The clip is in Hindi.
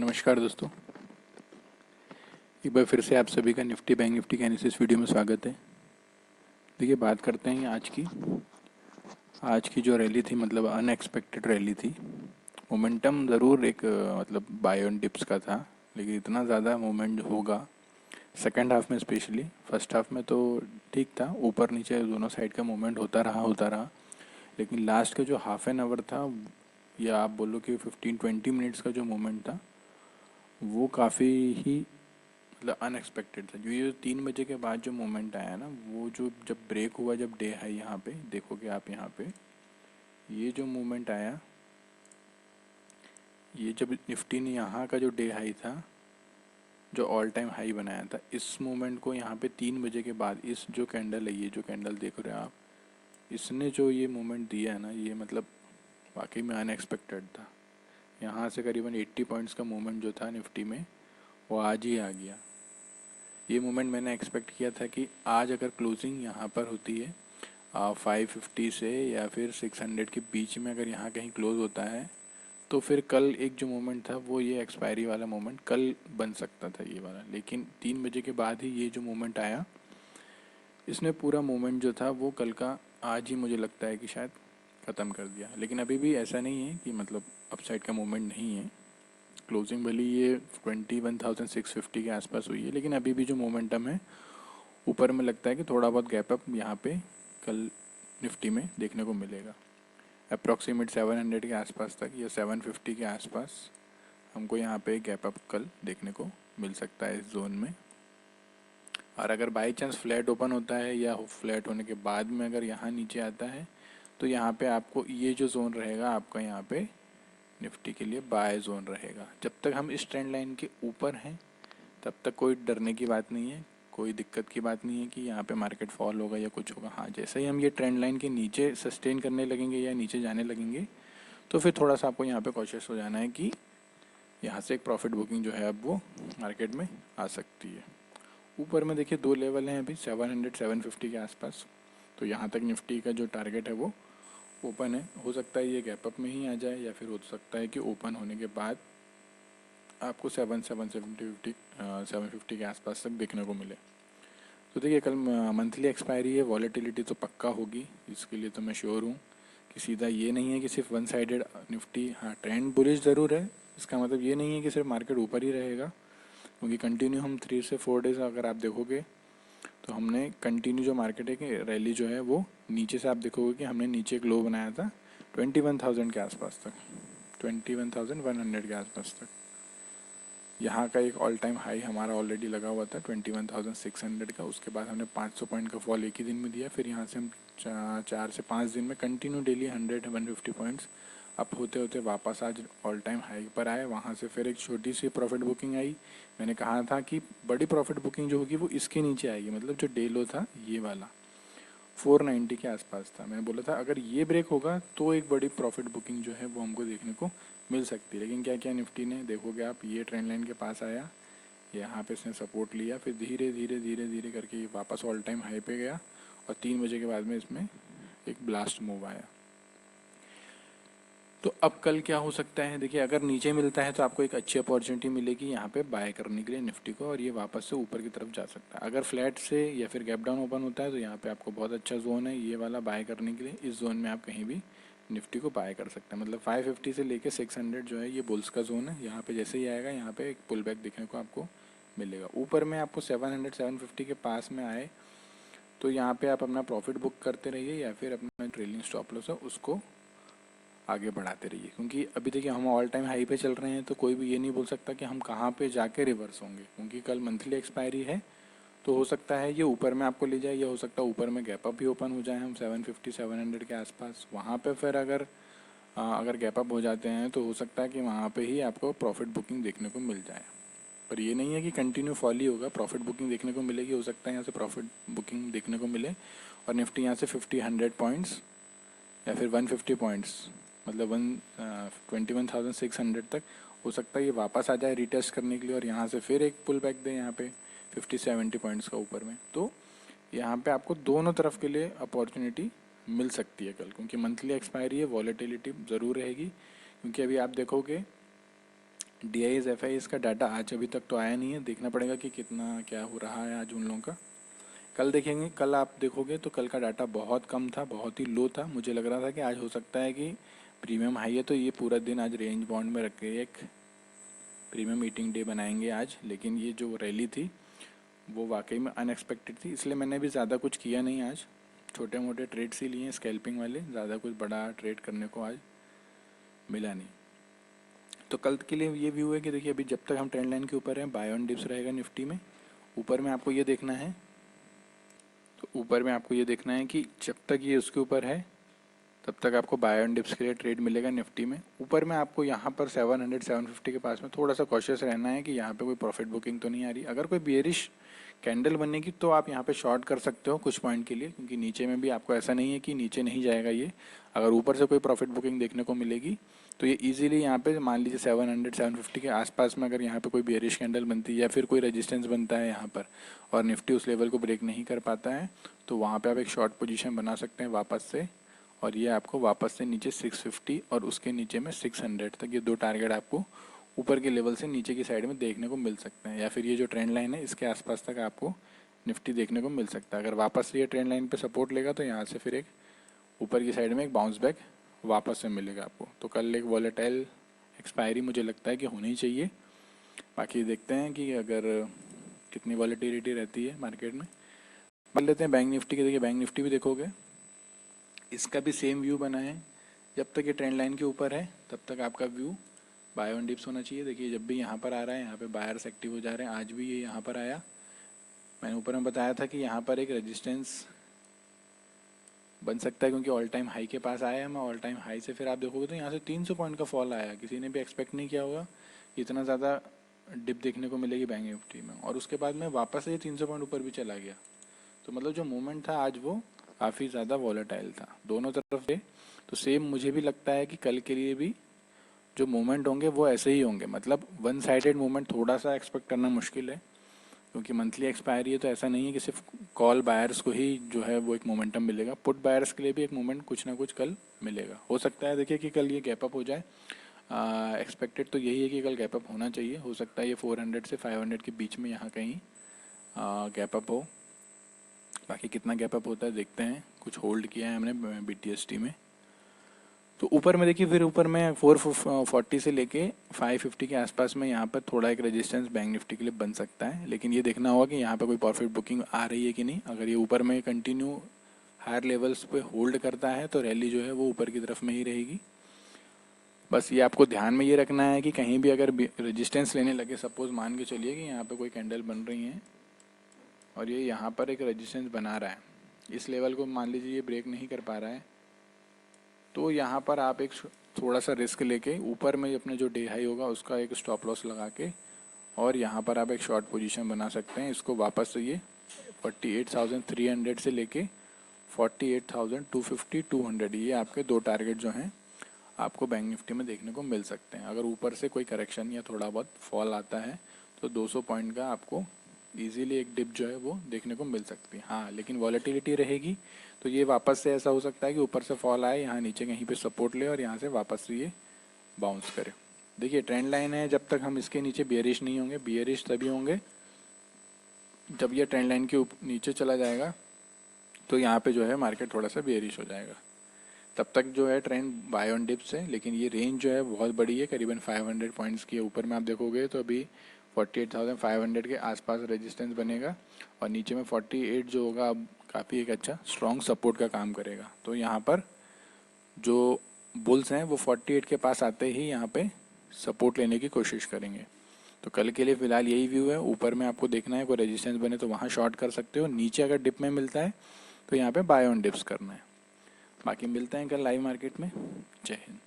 नमस्कार दोस्तों, एक बार फिर से आप सभी का निफ्टी बैंक निफ्टी के एनालिसिस वीडियो में स्वागत है। देखिए, बात करते हैं आज की जो रैली थी, मतलब अनएक्सपेक्टेड रैली थी। मोमेंटम ज़रूर एक मतलब बाय ऑन डिप्स का था, लेकिन इतना ज़्यादा मोमेंट होगा सेकंड हाफ में स्पेशली। फर्स्ट हाफ में तो ठीक था, ऊपर नीचे दोनों साइड का मूवमेंट होता रहा, लेकिन लास्ट का जो हाफ एन आवर था, या आप बोलो कि 15-20 मिनट्स का जो मूवमेंट था, वो काफ़ी ही मतलब अनएक्सपेक्टेड था। जो ये 3 बजे के बाद जो मोमेंट आया ना, वो जो जब ब्रेक हुआ, जब डे हाई यहाँ पे देखोगे आप, यहाँ पे ये जो मोमेंट आया, ये जब निफ्टी ने यहाँ का जो डे हाई था, जो ऑल टाइम हाई बनाया था, इस मोमेंट को यहाँ पे 3 बजे के बाद इस जो कैंडल है, ये जो कैंडल देख रहे हो आप, इसने जो ये मोमेंट दिया है ना, ये मतलब वाकई में अनएक्सपेक्टेड था। यहाँ से करीबन 80 पॉइंट्स का मूवमेंट जो था निफ्टी में, वो आज ही आ गया। ये मोमेंट मैंने एक्सपेक्ट किया था कि आज अगर क्लोजिंग यहाँ पर होती है 550 से या फिर 600 के बीच में, अगर यहाँ कहीं क्लोज होता है, तो फिर कल एक जो मोमेंट था वो ये एक्सपायरी वाला मोमेंट कल बन सकता था ये वाला। लेकिन 3 बजे के बाद ही ये जो मोमेंट आया, इसने पूरा मोमेंट जो था वो कल का आज ही मुझे लगता है कि शायद ख़त्म कर दिया। लेकिन अभी भी ऐसा नहीं है कि मतलब अपसाइड का मोमेंट नहीं है। क्लोजिंग भले ये 21,650 के आसपास हुई है, लेकिन अभी भी जो मोमेंटम है ऊपर में लगता है कि थोड़ा बहुत गैप अप यहाँ पे कल निफ्टी में देखने को मिलेगा। अप्रॉक्सीमेट 700 के आसपास तक या 750 के आसपास हमको यहाँ पे गैप अप कल देखने को मिल सकता है इस जोन में। और अगर बाई चांस फ्लैट ओपन होता है या फ्लैट होने के बाद में अगर यहाँ नीचे आता है, तो यहाँ पे आपको ये जो जोन रहेगा आपका, यहाँ पे निफ्टी के लिए बाय जोन रहेगा। जब तक हम इस ट्रेंड लाइन के ऊपर हैं तब तक कोई डरने की बात नहीं है, कोई दिक्कत की बात नहीं है कि यहाँ पे मार्केट फॉल होगा या कुछ होगा। हाँ, जैसे ही हम ये ट्रेंड लाइन के नीचे सस्टेन करने लगेंगे या नीचे जाने लगेंगे, तो फिर थोड़ा सा आपको यहाँ पे कॉशियस हो जाना है कि यहाँ से एक प्रॉफिट बुकिंग जो है अब वो मार्केट में आ सकती है। ऊपर में देखिए 2 लेवल हैं अभी 700-750 के आसपास, तो यहाँ तक निफ्टी का जो टारगेट है वो ओपन है। हो सकता है ये गैप अप में ही आ जाए, या फिर हो सकता है कि ओपन होने के बाद आपको 750 के आसपास तक देखने को मिले। तो देखिए, कल मंथली एक्सपायरी है, वॉलेटिलिटी तो पक्का होगी, इसके लिए तो मैं श्योर हूँ कि सीधा ये नहीं है कि सिर्फ वन साइडेड निफ्टी। हाँ, ट्रेंड बुलिश ज़रूर है, इसका मतलब ये नहीं है कि सिर्फ मार्केट ऊपर ही रहेगा, क्योंकि कंटिन्यू हम 3 से 4 डेज अगर आप देखोगे तो हमने कंटिन्यू जो मार्केट है कि रैली जो है वो नीचे से आप देखोगे कि हमने नीचे एक लो बनाया था 21,000 के आसपास तक, 21,100 के आसपास तक। यहाँ का एक ऑल टाइम हाई हमारा ऑलरेडी लगा हुआ था 21,600 का। उसके बाद हमने 500 पॉइंट का फॉल एक ही दिन में दिया। फिर यहाँ से हम 4 से 5 दिन में कंटिन्यू डेली 100-150 पॉइंट्स अप होते होते वापस आज ऑल टाइम हाई पर आए। वहाँ से फिर एक छोटी सी प्रॉफिट बुकिंग आई। मैंने कहा था कि बड़ी प्रॉफिट बुकिंग जो होगी वो इसके नीचे आएगी, मतलब जो डे लो था ये वाला 490 के आसपास था। मैंने बोला था अगर ये ब्रेक होगा तो एक बड़ी प्रॉफिट बुकिंग जो है वो हमको देखने को मिल सकती है। लेकिन क्या क्या निफ्टी ने, देखोगे आप, ये ट्रेंड लाइन के पास आया, यहाँ पे इसने सपोर्ट लिया, फिर धीरे धीरे धीरे धीरे करके ये वापस ऑल टाइम हाई पे गया, और 3 बजे के बाद में इसमें एक ब्लास्ट मूव आया। तो अब कल क्या हो सकता है, देखिए, अगर नीचे मिलता है तो आपको एक अच्छी अपॉर्चुनिटी मिलेगी यहाँ पे बाय करने के लिए निफ्टी को, और ये वापस से ऊपर की तरफ जा सकता है। अगर फ्लैट से या फिर गैप डाउन ओपन होता है तो यहाँ पे आपको बहुत अच्छा जोन है ये वाला बाय करने के लिए। इस जोन में आप कहीं भी निफ्टी को बाय कर सकते हैं, मतलब 550 से लेके 600 जो है ये बुल्स का जोन है। यहाँ पे जैसे ही आएगा यहाँ पे एक पुल बैक देखने को आपको मिलेगा। ऊपर में आपको 700-750 के पास में आए तो यहाँ पे आप अपना प्रॉफिट बुक करते रहिए, या फिर अपना ट्रेलिंग स्टॉप लॉस है उसको आगे बढ़ाते रहिए। क्योंकि अभी देखिए हम ऑल टाइम हाई पे चल रहे हैं, तो कोई भी ये नहीं बोल सकता कि हम कहाँ पे जाके रिवर्स होंगे, क्योंकि कल मंथली एक्सपायरी है। तो हो सकता है ये ऊपर में आपको ले जाए, या हो सकता है ऊपर में गैप अप भी ओपन हो जाए हम 750-700 के आसपास। वहाँ पे फिर अगर गैप अप हो जाते हैं तो हो सकता है कि वहाँ पे ही आपको प्रॉफिट बुकिंग देखने को मिल जाए। पर ये नहीं है कि कंटिन्यू फॉल ही होगा, प्रॉफिट बुकिंग देखने को मिलेगी। हो सकता है यहाँ से प्रॉफिट बुकिंग देखने को मिले और निफ्टी यहाँ से 50-100 पॉइंट्स या फिर 150 पॉइंट्स, मतलब 21,600 तक हो सकता है ये वापस आ जाए रिटेस्ट करने के लिए, और यहाँ से फिर एक पुल बैक दे यहाँ पे 50-70 पॉइंट्स का ऊपर में। तो यहाँ पे आपको दोनों तरफ के लिए अपॉर्चुनिटी मिल सकती है कल, क्योंकि मंथली एक्सपायरी है, वॉलेटिलिटी ज़रूर रहेगी। क्योंकि अभी आप देखोगे DIs FIs का डाटा आज अभी तक तो आया नहीं है, देखना पड़ेगा कि कितना क्या हो रहा है आज उन लोगों का। कल देखेंगे, कल आप देखोगे तो कल का डाटा बहुत कम था, बहुत ही लो था। मुझे लग रहा था कि आज हो सकता है कि प्रीमियम हाई है तो ये पूरा दिन आज रेंज बाउंड में रख के एक प्रीमियम ईटिंग डे बनाएंगे आज, लेकिन ये जो रैली थी वो वाकई में अनएक्सपेक्टेड थी, इसलिए मैंने भी ज़्यादा कुछ किया नहीं आज। छोटे मोटे ट्रेड्स ही लिए स्कैल्पिंग वाले, ज़्यादा कुछ बड़ा ट्रेड करने को आज मिला नहीं। तो कल के लिए ये व्यू है कि देखिए अभी जब तक हम ट्रेंड लाइन के ऊपर हैं बाय ऑन डिप्स रहेगा निफ्टी में। ऊपर में आपको ये देखना है, तो ऊपर में आपको ये देखना है कि जब तक ये उसके ऊपर है तब तक आपको बाय ऑन डिप्स के लिए ट्रेड मिलेगा निफ्टी में। ऊपर में आपको यहाँ पर 700 750 के पास में थोड़ा सा कॉशियस रहना है कि यहाँ पे कोई प्रॉफिट बुकिंग तो नहीं आ रही। अगर कोई बियरिश कैंडल बनेगी तो आप यहाँ पे शॉर्ट कर सकते हो कुछ पॉइंट के लिए, क्योंकि नीचे में भी आपको ऐसा नहीं है कि नीचे नहीं जाएगा ये। अगर ऊपर से कोई प्रॉफिट बुकिंग देखने को मिलेगी तो ये इजीली यहाँ पे मान लीजिए 700 750 के आसपास में अगर यहाँ पे कोई बियरिश कैंडल बनती है या फिर कोई रेजिस्टेंस बनता है यहाँ पर और निफ्टी उस लेवल को ब्रेक नहीं कर पाता है तो वहाँ पे आप एक शॉर्ट पोजीशन बना सकते हैं वापस से, और ये आपको वापस से नीचे 650 और उसके नीचे में 600 तक, ये दो टारगेट आपको ऊपर के लेवल से नीचे की साइड में देखने को मिल सकते हैं। या फिर ये जो ट्रेंड लाइन है इसके आसपास तक आपको निफ्टी देखने को मिल सकता है। अगर वापस से ये ट्रेंड लाइन पे सपोर्ट लेगा तो यहाँ से फिर एक ऊपर की साइड में एक बाउंस बैक वापस से मिलेगा आपको। तो कल एक वॉलेटाइल एक्सपायरी मुझे लगता है कि होनी चाहिए। बाकी देखते हैं कि अगर कितनी वॉलेटिलिटी रहती है मार्केट में। मान लेते हैं बैंक निफ्टी के, देखिए बैंक निफ्टी भी देखोगे इसका भी सेम व्यू बना है। जब तक ये ट्रेंड लाइन के ऊपर है तब तक आपका व्यू बाय ऑन डिप्स होना चाहिए। देखिए जब भी यहाँ पर आ रहा है यहाँ पे बायर्स एक्टिव हो जा रहे हैं, आज भी ये यहाँ पर आया। मैंने ऊपर में बताया था कि यहाँ पर एक रेजिस्टेंस बन सकता है क्योंकि ऑल टाइम हाई के पास आया है। मैं ऑल टाइम हाई से फिर आप देखोगे तो यहाँ से 300 पॉइंट का फॉल आया। किसी ने भी एक्सपेक्ट नहीं किया होगा इतना ज़्यादा डिप देखने को मिलेगी बैंक निफ्टी में, और उसके बाद में वापस से 300 पॉइंट ऊपर भी चला गया। तो मतलब जो मूवमेंट था आज वो काफ़ी ज़्यादा वॉलेटाइल था दोनों तरफ से। तो सेम मुझे भी लगता है कि कल के लिए भी जो मूवमेंट होंगे वो ऐसे ही होंगे। मतलब वन साइडेड मूवमेंट थोड़ा सा एक्सपेक्ट करना मुश्किल है क्योंकि मंथली एक्सपायरी है, तो ऐसा नहीं है कि सिर्फ कॉल बायर्स को ही जो है वो एक मोमेंटम मिलेगा, पुट बायर्स के लिए भी एक मोमेंट कुछ ना कुछ कल मिलेगा। हो सकता है देखिए कि कल ये गैप अप हो जाए। एक्सपेक्टेड तो यही है कि कल गैप अप होना चाहिए। हो सकता है ये 400 से 500 के बीच में यहाँ कहीं गैप अप हो। बाकी कितना गैप अप होता है देखते हैं। कुछ होल्ड किया है हमने BTST में। तो ऊपर में देखिए फिर ऊपर में 440 से लेके 550 के आसपास में यहाँ पर थोड़ा एक रेजिस्टेंस बैंक निफ्टी के लिए बन सकता है, लेकिन ये देखना होगा कि यहाँ पे कोई प्रॉफिट बुकिंग आ रही है कि नहीं। अगर ये ऊपर में कंटिन्यू हायर लेवल्स पे होल्ड करता है तो रैली जो है वो ऊपर की तरफ में ही रहेगी। बस ये आपको ध्यान में ये रखना है कि कहीं भी अगर रेजिस्टेंस लेने लगे, सपोज मान के चलिए कि यहाँ पर कोई कैंडल बन रही है और ये यहाँ पर एक रेजिस्टेंस बना रहा है, इस लेवल को मान लीजिए ये ब्रेक नहीं कर पा रहा है, तो यहाँ पर आप एक थोड़ा सा रिस्क लेके ऊपर में अपने जो डे हाई होगा उसका एक स्टॉप लॉस लगा के और यहाँ पर आप एक शॉर्ट पोजीशन बना सकते हैं। इसको वापस से ये 48,300 से लेके 48,250 200 ये आपके दो टारगेट जो हैं आपको बैंक निफ्टी में देखने को मिल सकते हैं। अगर ऊपर से कोई करेक्शन या थोड़ा बहुत फॉल आता है तो 200 पॉइंट का आपको इजीली एक डिप जो है वो देखने को मिल सकती है। हाँ, लेकिन वॉलेटिलिटी रहेगी तो ये वापस से ऐसा हो सकता है कि ऊपर से फॉल आए, यहाँ नीचे कहीं पे सपोर्ट ले और यहाँ से वापस से ये बाउंस करे। देखिए ट्रेंड लाइन है, जब तक हम इसके नीचे बियरिश नहीं होंगे। बियरिश तभी होंगे जब ये ट्रेंड लाइन के नीचे चला जाएगा, तो यहाँ पे जो है मार्केट थोड़ा सा बियरिश हो जाएगा। तब तक जो है ट्रेंड बाय ऑन डिप्स है, लेकिन ये रेंज जो है बहुत बड़ी है, करीबन 500 पॉइंट्स की है। ऊपर में आप देखोगे तो अभी 48,500 के आसपास रेजिस्टेंस बनेगा और नीचे में 48 जो होगा अब काफ़ी एक अच्छा स्ट्रॉन्ग सपोर्ट का काम करेगा। तो यहाँ पर जो बुल्स हैं वो 48 के पास आते ही यहाँ पे सपोर्ट लेने की कोशिश करेंगे। तो कल के लिए फ़िलहाल यही व्यू है। ऊपर में आपको देखना है कोई रेजिस्टेंस बने तो वहाँ शॉर्ट कर सकते हो, नीचे अगर डिप में मिलता है तो यहाँ पे बाय ऑन डिप्स करना है। बाकी मिलते हैं कल लाइव मार्केट में। जय हिंद।